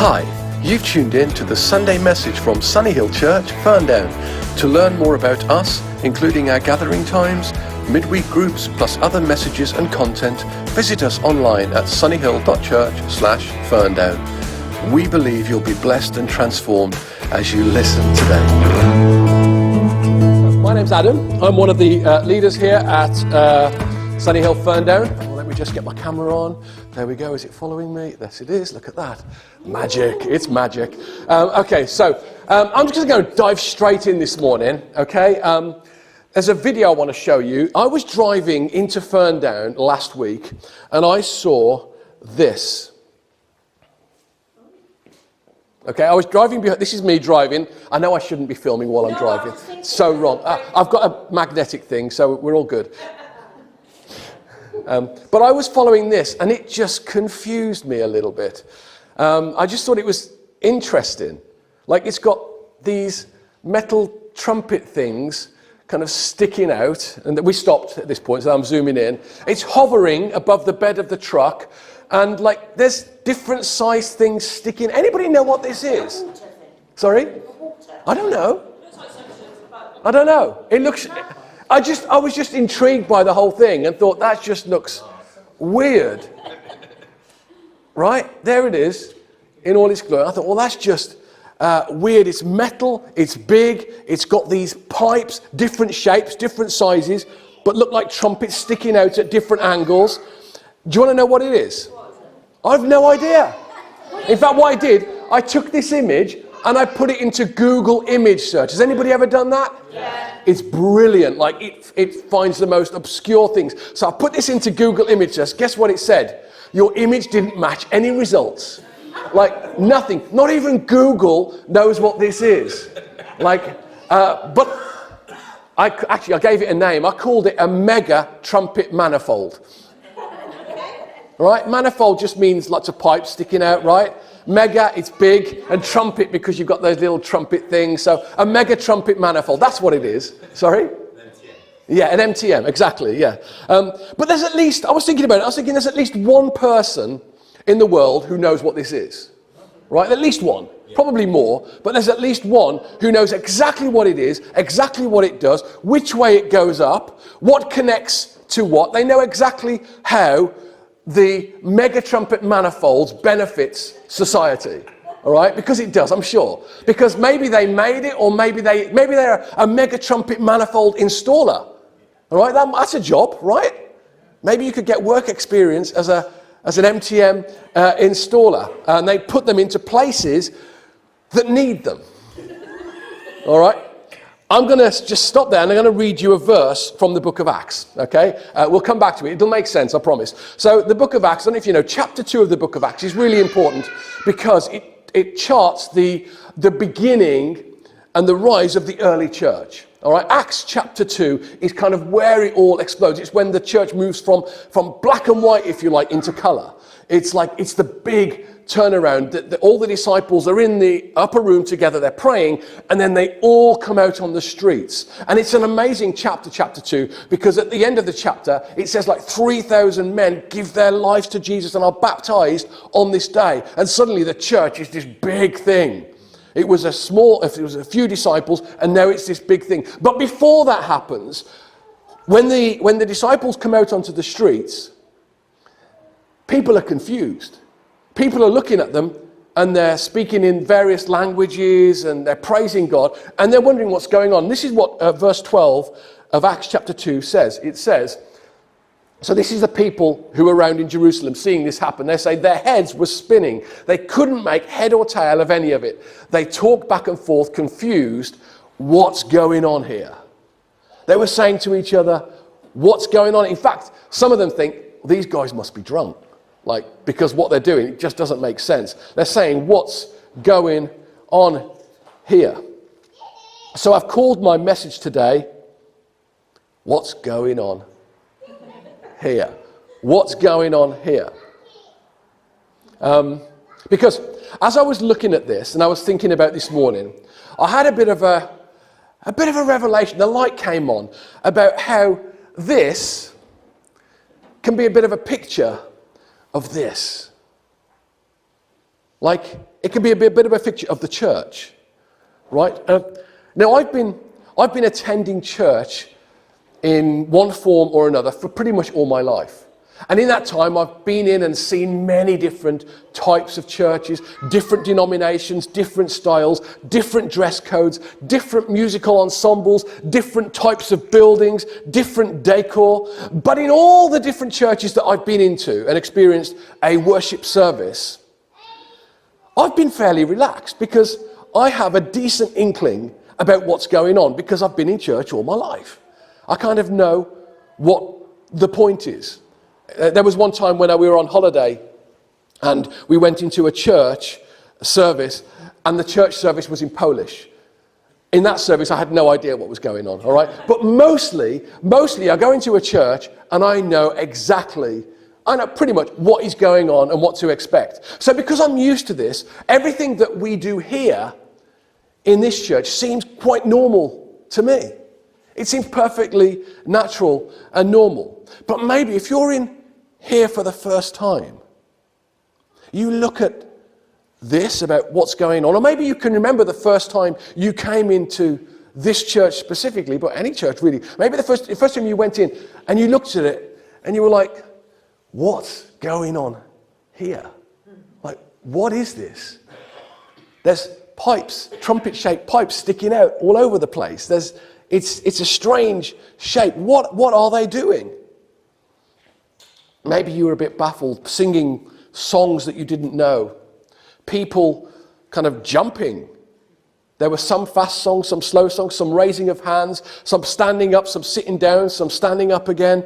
Hi, you've tuned in to the Sunday message from Sunnyhill Church, Ferndown. To learn more about us, including our gathering times, midweek groups, plus other messages and content, visit us online at sunnyhill.church/Ferndown. We believe you'll be blessed and transformed as you listen today. My name's Adam. I'm one of the leaders here at Sunnyhill Ferndown. Let me just get my camera on. There we go. Is it following me? Yes, it is. Look at that. Magic. It's magic. Okay, so I'm just going to dive straight in this morning, okay? There's a video I want to show you. I was driving into Ferndown last week, and I saw this. Okay, I was driving behind. This is me driving. I know I shouldn't be filming while I'm driving. So wrong. I've got a magnetic thing, so we're all good. But I was following this, and it just confused me a little bit. I just thought it was interesting. Like, it's got these metal trumpet things kind of sticking out, and we stopped at this point, so I'm zooming in. It's hovering above the bed of the truck, and like there's different sized things sticking. Anybody know what this is? Sorry? I don't know. I don't know. It looks. I was just intrigued by the whole thing and thought that just looks weird. Right? There it is in all its glory. I thought, well, that's just weird. It's metal, it's big, it's got these pipes, different shapes, different sizes, but look like trumpets sticking out at different angles. Do you want to know what it is? I've no idea. In fact, what I did, I took this image and I put it into Google image search. Has anybody ever done that? Yeah. It's brilliant. Like it finds the most obscure things. So I put this into Google image search. Guess what it said? Your image didn't match any results. Like nothing. Not even Google knows what this is. Like, but I gave it a name. I called it a mega trumpet manifold. Right? Manifold just means lots of pipes sticking out, right? Mega, it's big, and trumpet because you've got those little trumpet things. So a mega trumpet manifold, that's what it is. Sorry? An MTM. Yeah, an MTM, exactly, yeah. But there's at least, I was thinking there's at least one person in the world who knows what this is. Right? At least one. Probably more, but there's at least one who knows exactly what it is, exactly what it does, which way it goes up, what connects to what. They know exactly how the mega trumpet manifolds benefits society, all right? Because it does, I'm sure. Because maybe they made it, or maybe they're a mega trumpet manifold installer, all right? That's a job, right? Maybe you could get work experience as an MTM installer, and they put them into places that need them, all right? I'm going to just stop there and I'm going to read you a verse from the book of Acts, okay? We'll come back to it. It'll make sense, I promise. So the book of Acts, I don't know if you know, chapter 2 of the book of Acts is really important because it charts the beginning and the rise of the early church. All right, Acts chapter 2 is kind of where it all explodes. It's when the church moves from black and white, if you like, into color. It's the big turnaround. All the disciples are in the upper room together, they're praying, and then they all come out on the streets. And it's an amazing chapter 2, because at the end of the chapter, it says like 3,000 men give their lives to Jesus and are baptized on this day. And suddenly the church is this big thing. It was a few disciples, and now it's this big thing. But before that happens, when the disciples come out onto the streets, people are confused. People are looking at them, and they're speaking in various languages, and they're praising God, and they're wondering what's going on. This is what verse 12 of Acts chapter 2 says. It says, so this is the people who were around in Jerusalem seeing this happen. They say their heads were spinning. They couldn't make head or tail of any of it. They talked back and forth, confused. What's going on here? They were saying to each other, what's going on? In fact, some of them think, these guys must be drunk. Because what they're doing, it just doesn't make sense. They're saying, what's going on here? So I've called my message today, what's going on here? What's going on here? Because as I was looking at this, and I was thinking about this morning, I had a bit of a revelation. The light came on about how this can be a bit of a picture of this. Like, it can be a bit of a picture of the church, right? Now, I've been attending church in one form or another for pretty much all my life. And in that time, I've been in and seen many different types of churches, different denominations, different styles, different dress codes, different musical ensembles, different types of buildings, different decor. But in all the different churches that I've been into and experienced a worship service, I've been fairly relaxed because I have a decent inkling about what's going on because I've been in church all my life. I kind of know what the point is. There was one time when we were on holiday and we went into a church service and the church service was in Polish. In that service, I had no idea what was going on, all right? But mostly I go into a church and I know pretty much what is going on and what to expect. So because I'm used to this, everything that we do here in this church seems quite normal to me. It seems perfectly natural and normal. But maybe if you're in here for the first time, you look at this about what's going on, or maybe you can remember the first time you came into this church specifically, but any church really. Maybe the first time you went in and you looked at it and you were like, what's going on here? Like, what is this? There's pipes, trumpet-shaped pipes sticking out all over the place. It's a strange shape. What are they doing? Maybe you were a bit baffled, singing songs that you didn't know. People kind of jumping. There were some fast songs, some slow songs, some raising of hands, some standing up, some sitting down, some standing up again.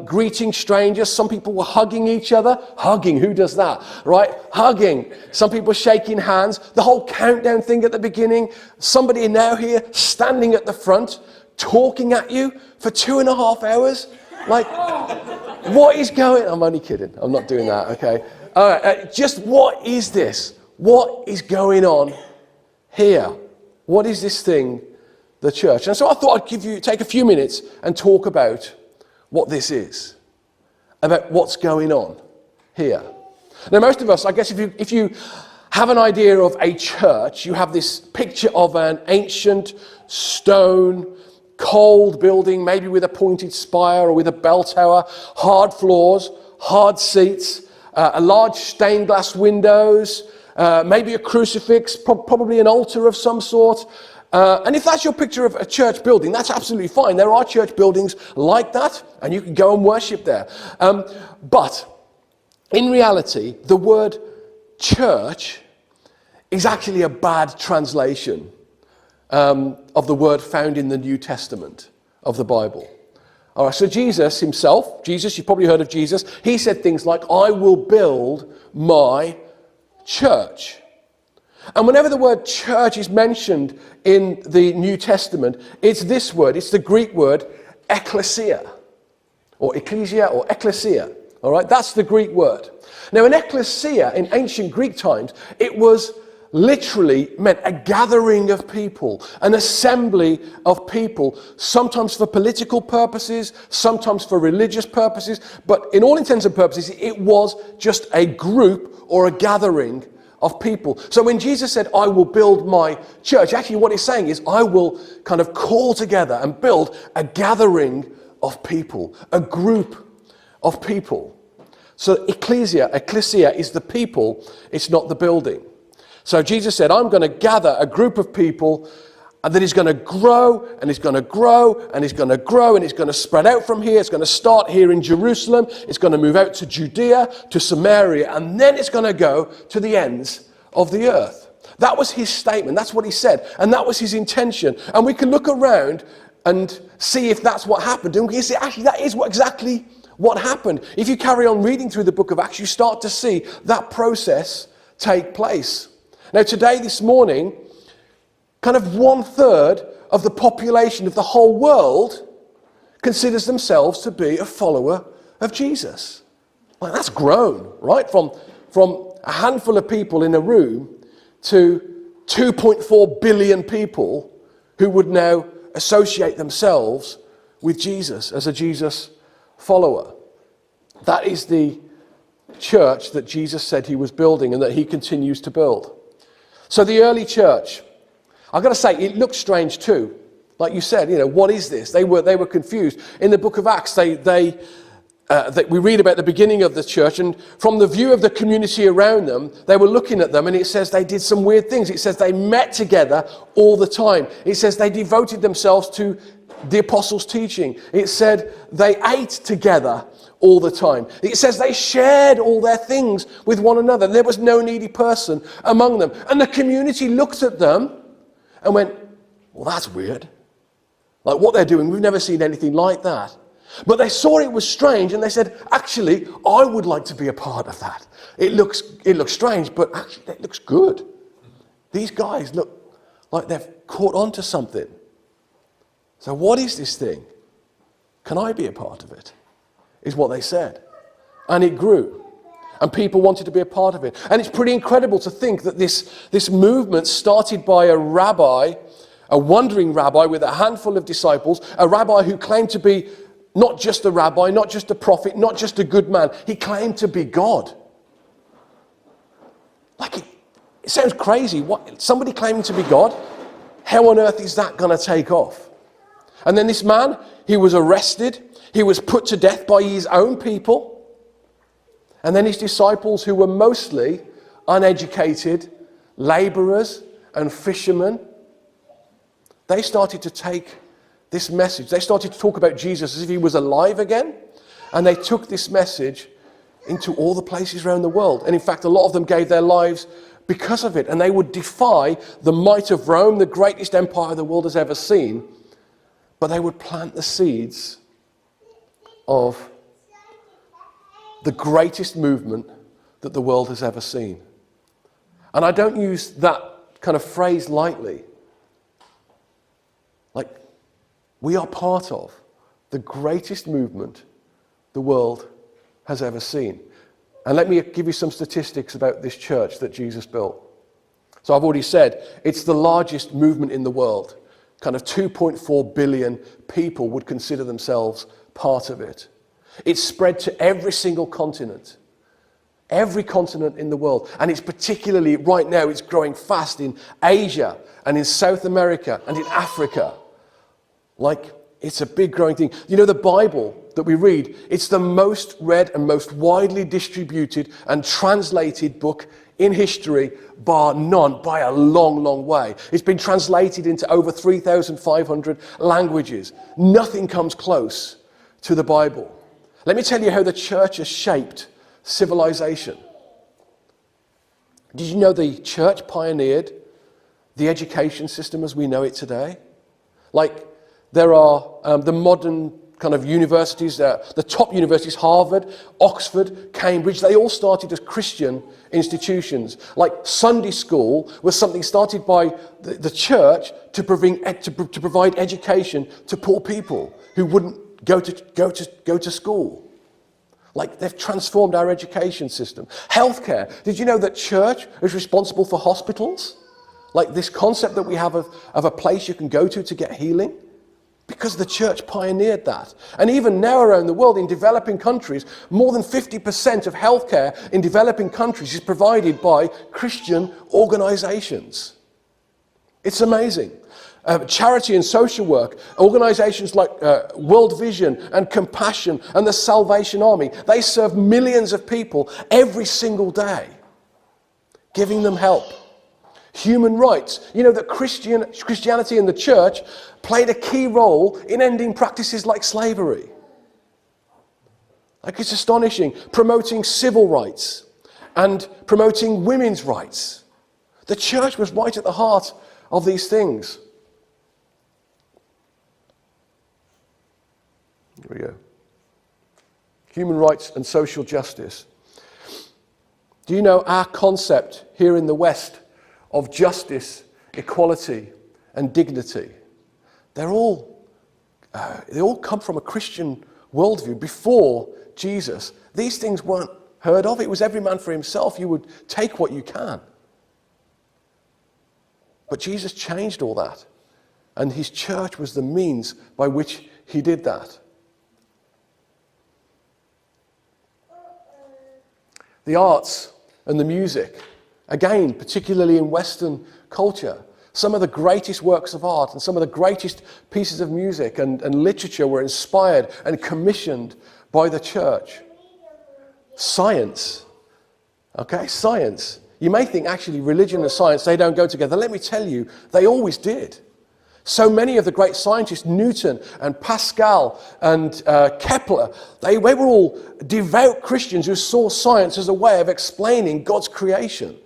Greeting strangers. Some people were hugging each other. Hugging, who does that, right? Hugging. Some people shaking hands. The whole countdown thing at the beginning. Somebody now here standing at the front, talking at you for 2.5 hours. Like, what is going on? I'm only kidding. I'm not doing that, okay? All right, just what is this? What is going on here? What is this thing, the church? And so I thought I'd take a few minutes and talk about what this is, about what's going on here. Now, most of us, I guess, if you have an idea of a church, you have this picture of an ancient stone, cold building, maybe with a pointed spire or with a bell tower, hard floors, hard seats, a large stained glass windows, maybe a crucifix, probably an altar of some sort. And if that's your picture of a church building, that's absolutely fine. There are church buildings like that, and you can go and worship there. But in reality, the word church is actually a bad translation of the word found in the New Testament of the Bible. All right, so Jesus himself, you've probably heard of Jesus, he said things like, I will build my church. And whenever the word church is mentioned in the New Testament, it's this word, it's the Greek word ecclesia, or ecclesia, or ecclesia. All right, that's the Greek word. Now, an ecclesia in ancient Greek times, it was literally meant a gathering of people, an assembly of people, sometimes for political purposes, sometimes for religious purposes, but in all intents and purposes, it was just a group or a gathering of people. So when Jesus said, I will build my church, actually what he's saying is, I will kind of call together and build a gathering of people, a group of people. So ecclesia is the people, it's not the building. So Jesus said, I'm going to gather a group of people, and then he's going to grow, and he's going to grow, and he's going to grow, and he's going to spread out from here. It's going to start here in Jerusalem. It's going to move out to Judea, to Samaria, and then it's going to go to the ends of the earth. That was his statement. That's what he said. And that was his intention. And we can look around and see if that's what happened. And we can see, actually, that is exactly what happened. If you carry on reading through the book of Acts, you start to see that process take place. Now, this morning, kind of 1/3 of the population of the whole world considers themselves to be a follower of Jesus. Well, that's grown, right? From a handful of people in a room to 2.4 billion people who would now associate themselves with Jesus as a Jesus follower. That is the church that Jesus said he was building and that he continues to build. So the early church, I've got to say, it looks strange too. Like you said, what is this? They were confused. In the book of Acts, we read about the beginning of the church, and from the view of the community around them, they were looking at them, and it says they did some weird things. It says they met together all the time. It says they devoted themselves to the apostles' teaching. It said they ate together all the time. It says they shared all their things with one another. There was no needy person among them. And the community looked at them and went, well, that's weird. Like what they're doing, we've never seen anything like that. But they saw it was strange and they said, actually, I would like to be a part of that. It looks strange, but actually it looks good. These guys look like they've caught on to something. So what is this thing? Can I be a part of it? Is what they said. And it grew. And people wanted to be a part of it. And it's pretty incredible to think that this movement started by a rabbi, a wandering rabbi with a handful of disciples, a rabbi who claimed to be not just a rabbi, not just a prophet, not just a good man. He claimed to be God. Like it sounds crazy. What, somebody claiming to be God? How on earth is that going to take off? And then this man, he was arrested. He was put to death by his own people. And then his disciples, who were mostly uneducated laborers and fishermen, they started to take this message. They started to talk about Jesus as if he was alive again. And they took this message into all the places around the world. And in fact, a lot of them gave their lives because of it. And they would defy the might of Rome, the greatest empire the world has ever seen. But they would plant the seeds of the greatest movement that the world has ever seen. And I don't use that kind of phrase lightly. Like, we are part of the greatest movement the world has ever seen. And let me give you some statistics about this church that Jesus built. So I've already said, it's the largest movement in the world. Kind of 2.4 billion people would consider themselves part of it. It's spread to every single continent. Every continent in the world. And it's particularly, right now, it's growing fast in Asia and in South America and in Africa. Like, it's a big growing thing. The Bible that we read, it's the most read and most widely distributed and translated book in history, bar none, by a long, long way. It's been translated into over 3,500 languages. Nothing comes close to the Bible. Let me tell you how the church has shaped civilization. Did you know the church pioneered the education system as we know it today? Like, there are the modern kind of universities, the top universities, Harvard, Oxford, Cambridge, they all started as Christian institutions. Like Sunday school was something started by the church to provide education to poor people who wouldn't go to school. Like, they've transformed our education system. Healthcare. Did you know that church is responsible for hospitals? Like this concept that we have of a place you can go to get healing? Because the church pioneered that. And even now around the world, in developing countries, more than 50% of healthcare in developing countries is provided by Christian organizations. It's amazing. Charity and social work, organizations like World Vision and Compassion and the Salvation Army, they serve millions of people every single day, giving them help. Human rights. You know that Christianity and the church played a key role in ending practices like slavery. Like, it's astonishing. Promoting civil rights and promoting women's rights. The church was right at the heart of these things. Here we go. Human rights and social justice. Do you know our concept here in the West of justice, equality, and dignity? They all come from a Christian worldview. Before Jesus, these things weren't heard of. It was every man for himself. You would take what you can. But Jesus changed all that. And his church was the means by which he did that. the arts and the music. Again, particularly in Western culture, some of the greatest works of art and some of the greatest pieces of music and literature were inspired and commissioned by the church. Science. Okay, science. You may think actually religion and science, they don't go together. Let me tell you, they always did. So many of the great scientists, Newton and Pascal and Kepler, they were all devout Christians who saw science as a way of explaining God's creation.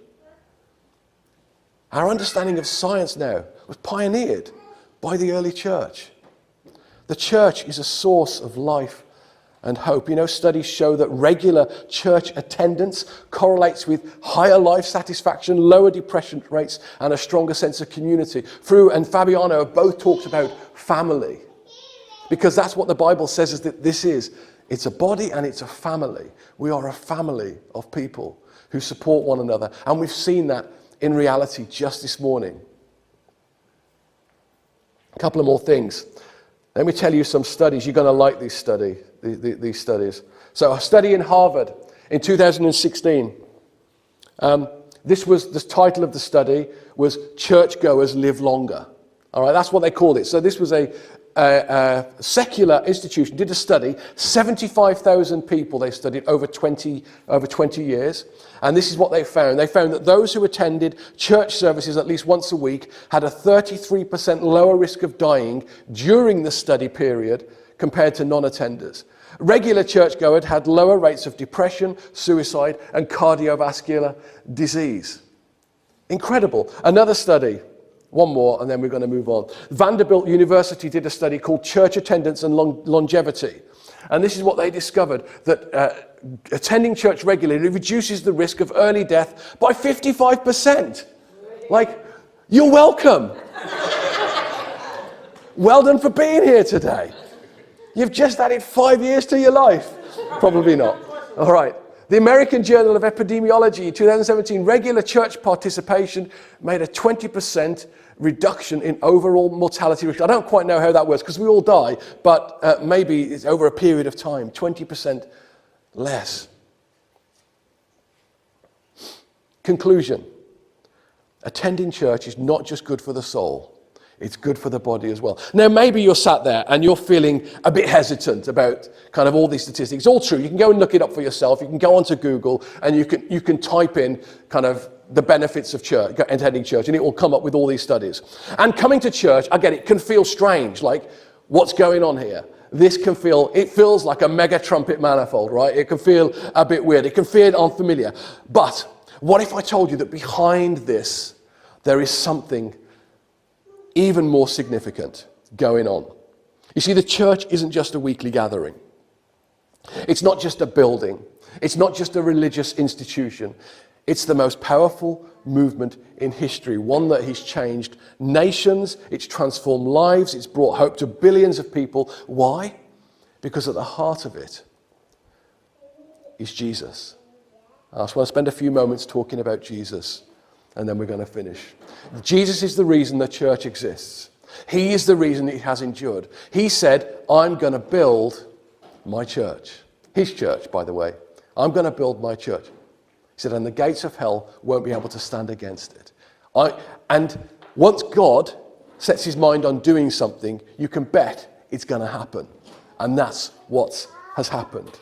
Our understanding of science now was pioneered by the early church. The church is a source of life and hope. You know, studies show that regular church attendance correlates with higher life satisfaction, lower depression rates, and a stronger sense of community. Fru and Fabiano have both talked about family, because that's what the Bible says is that this is. It's a body and it's a family. We are a family of people who support one another, and we've seen that in reality just this morning. A couple of more things. Let me tell you some studies. You're going to like these studies. So a study in Harvard in 2016. The title of the study was Churchgoers Live Longer. All right, that's what they called it. So this was a secular institution, did a study, 75,000 people they studied over 20 years. And this is what they found. They found that those who attended church services at least once a week had a 33% lower risk of dying during the study period compared to non-attenders. Regular churchgoers had lower rates of depression, suicide, and cardiovascular disease. Incredible. Another study. One more, and then we're going to move on. Vanderbilt University did a study called Church Attendance and Longevity. And this is what they discovered, that attending church regularly reduces the risk of early death by 55%. Like, you're welcome. Well done for being here today. You've just added 5 years to your life. Probably not. All right. The American Journal of Epidemiology, 2017, regular church participation made a 20% reduction in overall mortality risk. I don't quite know how that works, because we all die, but maybe it's over a period of time, 20% less. Conclusion. Attending church is not just good for the soul. It's good for the body as well. Now, maybe you're sat there and you're feeling a bit hesitant about kind of all these statistics. It's all true. You can go and look it up for yourself. You can go onto Google and you can type in kind of the benefits of church, attending church, and it will come up with all these studies. And coming to church, I get it, can feel strange. Like, what's going on here? It feels like a mega trumpet manifold, right? It can feel a bit weird. It can feel unfamiliar. But what if I told you that behind this, there is something even more significant going on? You see, the church isn't just a weekly gathering. It's not just a building. It's not just a religious institution. It's the most powerful movement in history, one that has changed nations, it's transformed lives, it's brought hope to billions of people. Why? Because at the heart of it is Jesus. I just want to spend a few moments talking about Jesus, and then we're going to finish. Jesus is the reason the church exists. He is the reason it has endured. He said, I'm going to build my church. His church, by the way. I'm going to build my church. He said, and the gates of hell won't be able to stand against it. And once God sets his mind on doing something, you can bet it's going to happen. And that's what has happened.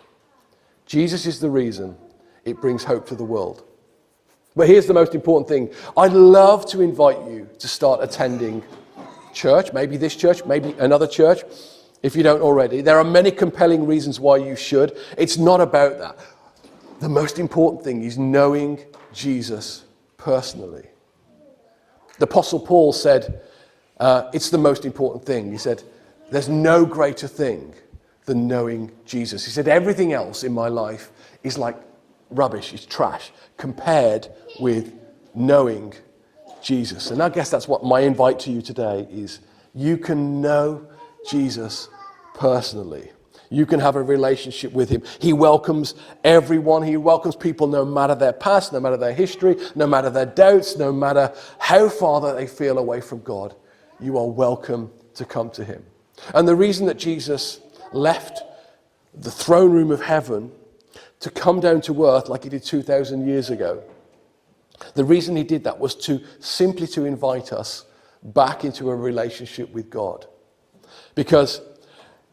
Jesus is the reason it brings hope to the world. But here's the most important thing. I'd love to invite you to start attending church, maybe this church, maybe another church, if you don't already. There are many compelling reasons why you should. It's not about that. The most important thing is knowing Jesus personally. The Apostle Paul said, it's the most important thing. He said, there's no greater thing than knowing Jesus. He said, everything else in my life is like rubbish, it's trash, compared with knowing Jesus. And I guess that's what my invite to you today is. You can know Jesus personally. You can have a relationship with him. He welcomes everyone. He welcomes people no matter their past, no matter their history, no matter their doubts, no matter how far they feel away from God. You are welcome to come to him. And the reason that Jesus left the throne room of heaven to come down to earth like he did 2,000 years ago. The reason he did that was simply to invite us back into a relationship with God. Because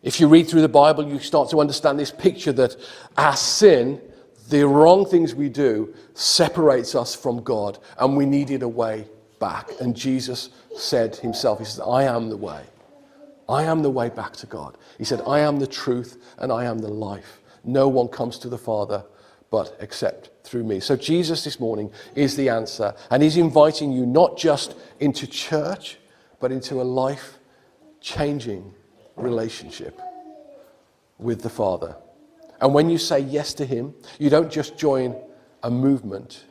if you read through the Bible, you start to understand this picture that our sin, the wrong things we do, separates us from God, and we needed a way back. And Jesus said himself, he said, I am the way. I am the way back to God. He said, I am the truth and I am the life. No one comes to the Father but except through me. So Jesus this morning is the answer, and he's inviting you not just into church, but into a life-changing relationship with the Father. And when you say yes to him, you don't just join a movement.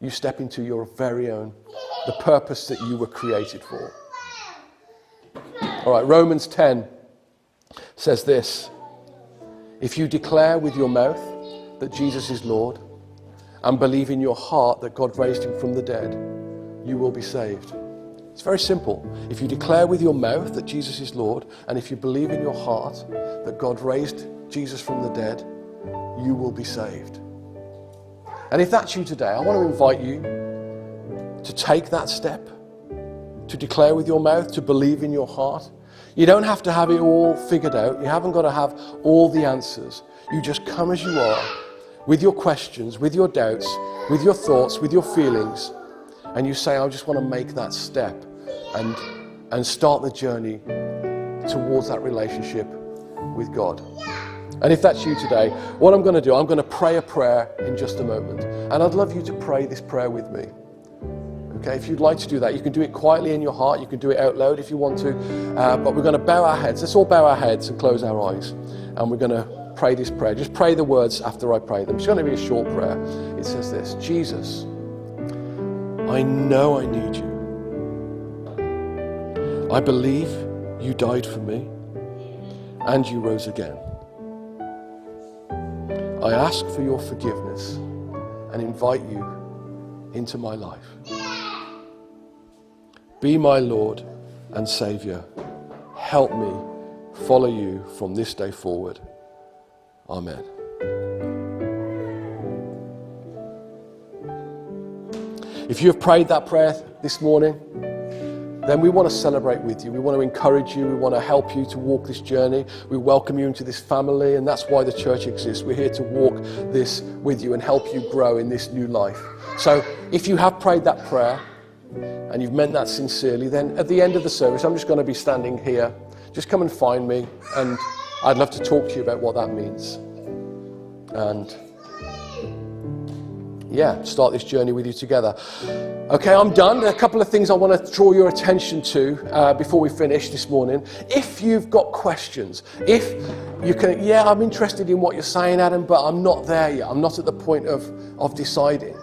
You step into your very own, the purpose that you were created for. All right, Romans 10 says this: if you declare with your mouth that Jesus is Lord and believe in your heart that God raised him from the dead, you will be saved. It's very simple. If you declare with your mouth that Jesus is Lord, and if you believe in your heart that God raised Jesus from the dead, you will be saved. And if that's you today, I want to invite you to take that step, to declare with your mouth, to believe in your heart. You don't have to have it all figured out. You haven't got to have all the answers. You just come as you are, with your questions, with your doubts, with your thoughts, with your feelings, and you say, I just want to make that step and start the journey towards that relationship with God. And if that's you today, what I'm going to do, I'm going to pray a prayer in just a moment. And I'd love you to pray this prayer with me. Okay, if you'd like to do that, you can do it quietly in your heart. You can do it out loud if you want to. But we're going to bow our heads. Let's all bow our heads and close our eyes. And we're going to pray this prayer. Just pray the words after I pray them. It's going to be a short prayer. It says this: Jesus, I know I need you. I believe you died for me and you rose again. I ask for your forgiveness and invite you into my life. Be my Lord and Saviour. Help me follow you from this day forward. Amen. If you have prayed that prayer this morning, then we want to celebrate with you. We want to encourage you. We want to help you to walk this journey. We welcome you into this family, and that's why the church exists. We're here to walk this with you and help you grow in this new life. So if you have prayed that prayer and you've meant that sincerely, then at the end of the service, I'm just going to be standing here. Just come and find me, and I'd love to talk to you about what that means. And start this journey with you together. Okay, I'm done. There are a couple of things I want to draw your attention to before we finish this morning. If you've got questions, if you can, I'm interested in what you're saying, Adam, but I'm not there yet. I'm not at the point of deciding.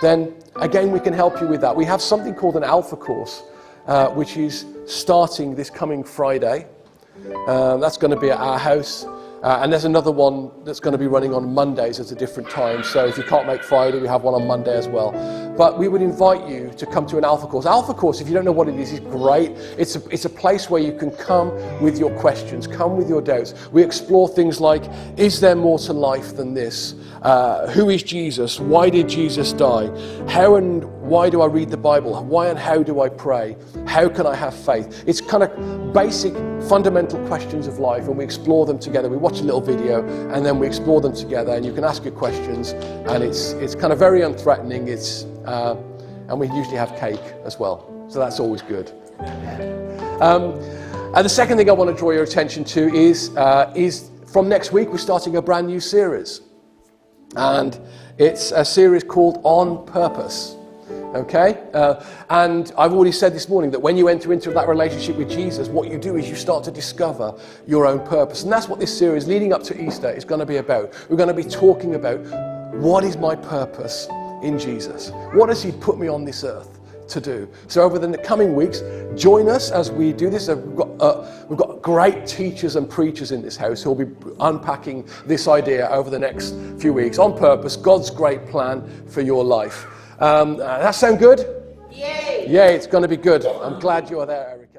Then, again, we can help you with that. We have something called an Alpha course, which is starting this coming Friday. That's going to be at our house. And there's another one that's going to be running on Mondays at a different time. So if you can't make Friday, we have one on Monday as well. But we would invite you to come to an Alpha course. Alpha course, if you don't know what it is great. It's a place where you can come with your questions, come with your doubts. We explore things like, is there more to life than this? Who is Jesus? Why did Jesus die? How and why do I read the Bible? Why and how do I pray? How can I have faith? It's kind of basic, fundamental questions of life, and we explore them together. We watch a little video, and then we explore them together, and you can ask your questions, and it's kind of very unthreatening. And we usually have cake as well, so that's always good. And the second thing I want to draw your attention to is from next week we're starting a brand new series. And it's a series called On Purpose, okay? And I've already said this morning that when you enter into that relationship with Jesus, what you do is you start to discover your own purpose. And that's what this series leading up to Easter is going to be about. We're going to be talking about, what is my purpose in Jesus? What has he put me on this earth to do? So over the coming weeks, join us as we do this. We've got great teachers and preachers in this house who will be unpacking this idea over the next few weeks. On Purpose, God's great plan for your life. That sound good? Yay! Yay, it's going to be good. I'm glad you're there, Eric.